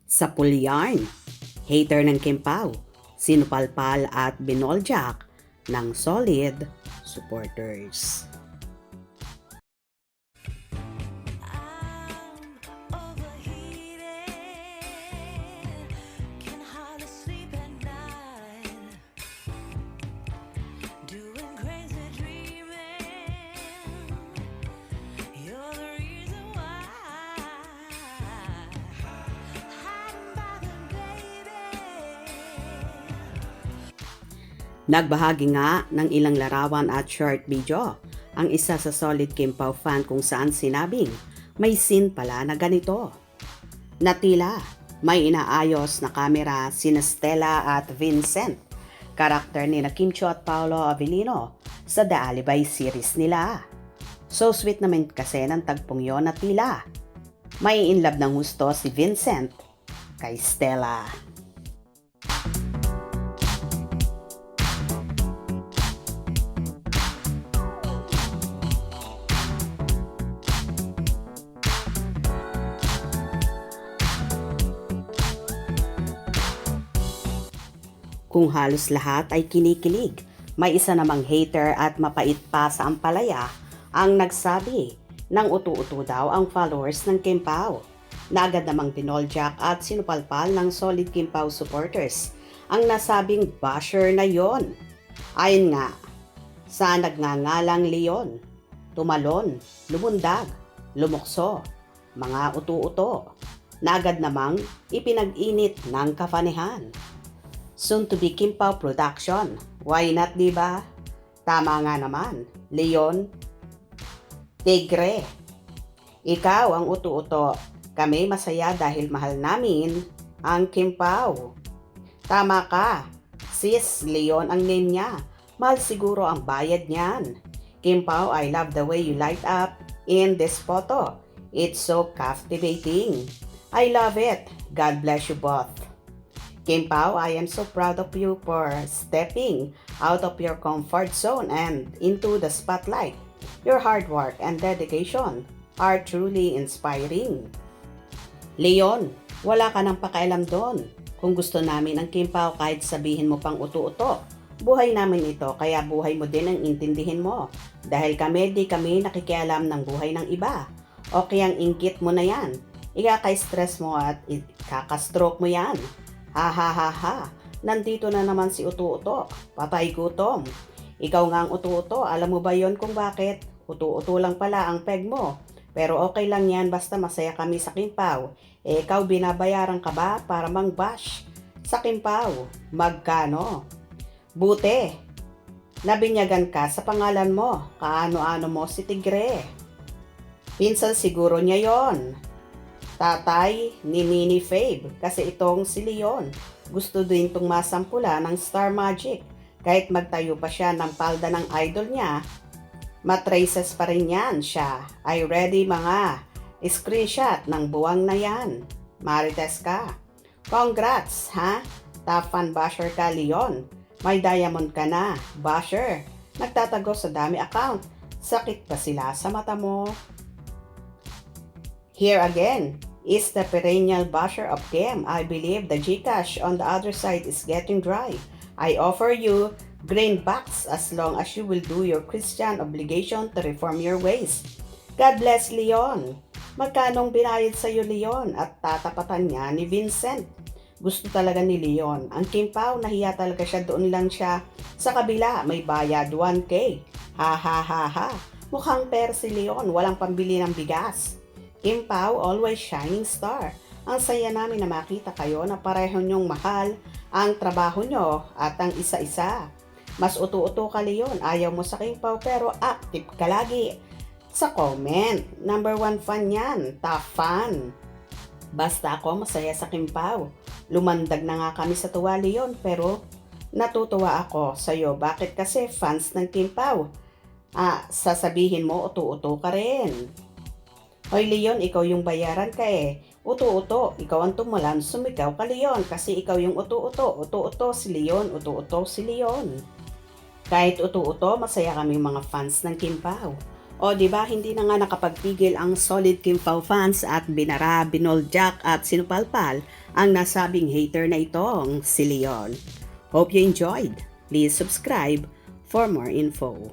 Sa Pulyan, hater ng Kimpaw, sinupalpal at binoljak ng solid supporters. Nagbahagi nga ng ilang larawan at short video ang isa sa solid Kimpaw fan kung saan sinabing may scene pala na ganito. Na tila may inaayos na kamera sina Stella at Vincent, karakter ni Kim Chiu at Paolo Avellino sa The Alibay series nila. So sweet naman kasi ng tagpong yon na tila may inlove ng husto si Vincent kay Stella. Kung halos lahat ay kinikilig, may isa namang hater at mapait pa sa ampalaya ang nagsabi ng utu-utu daw ang followers ng Kimpaw. Na agad namang binoljak at sinupalpal ng solid Kimpaw supporters ang nasabing basher na yon. Ayon nga, sa nagngangalang Leon, tumalon, lumundag, lumukso, mga utu-uto, na agad namang ipinag-init ng kafanihan. Soon to be Kimpaw Production. Why not, diba? Tama nga naman. Leon, Tigre. Ikaw ang utu-uto. Kami masaya dahil mahal namin ang Kimpaw. Tama ka. Sis, Leon ang name niya. Mahal siguro ang bayad niyan. Kimpaw, I love the way you light up in this photo. It's so captivating. I love it. God bless you both. Kimpaw, I am so proud of you for stepping out of your comfort zone and into the spotlight. Your hard work and dedication are truly inspiring. Leon, wala ka nang pakialam doon. Kung gusto namin ang Kimpaw kahit sabihin mo pang utu-uto, buhay namin ito kaya buhay mo din ang intindihin mo. Dahil di kami nakikialam ng buhay ng iba. O kayang inggit mo na yan. Ikaka-stress mo at ikaka-stroke mo yan. Ha ha ha ha, nandito na naman si utu-uto, patay gutom. Ikaw nga ang utu-uto, alam mo ba yon kung bakit? Utu-uto lang pala ang peg mo. Pero okay lang yan basta masaya kami sa Kimpaw. Ikaw binabayaran ka ba para mang-bash sa Kimpaw? Magkano? Buti, nabinyagan ka sa pangalan mo, kaano-ano mo si Tigre. Pinsan siguro niya yon. Tatay ni Nini Fabe kasi itong si Leon gusto din itong masampula ng Star Magic kahit magtayo pa siya ng palda ng idol niya, matraces pa rin yan siya. Ay ready mga screenshot ng buwang na yan. Marites ka. Congrats ha, top fan basher ka Leon. May diamond ka na, basher. Nagtatago sa dami account. Sakit ba sila sa mata mo? Here again is the perennial basher of Kim. I believe the Gcash on the other side is getting dry. I offer you greenbacks as long as you will do your Christian obligation to reform your ways. God bless Leon. Magkanong binayad sa iyo Leon at tatapatan niya ni Vincent? Gusto talaga ni Leon. Ang Kimpaw, nahiya talaga siya, doon lang siya. Sa kabila, may bayad 1K. Ha ha ha ha. Mukhang per si Leon, walang pambili ng bigas. Kimpaw, always shining star. Ang saya namin na makita kayo na pareho nyong mahal ang trabaho nyo at ang isa-isa. Mas utu-uto ka Leon, ayaw mo sa Kimpaw pero active ka lagi. Sa comment, number 1 fan yan, top fan. Basta ako masaya sa Kimpaw. Lumandag na nga kami sa tuwa Leon pero natutuwa ako sa'yo. Bakit kasi fans ng Kimpaw? Sasabihin mo utu-uto ka rin. Hoy Leon, ikaw yung bayaran ka eh. Uto-uto, ikaw ang tumulan, sumigaw ka Leon kasi ikaw yung uto-uto. Uto-uto si Leon, uto-uto si Leon. Kahit uto-uto, masaya kami mga fans ng Kimpaw. O di ba hindi na nga nakapagpigil ang solid Kim Pao fans at binara, binoljak at sinupalpal ang nasabing hater na itong si Leon. Hope you enjoyed. Please subscribe for more info.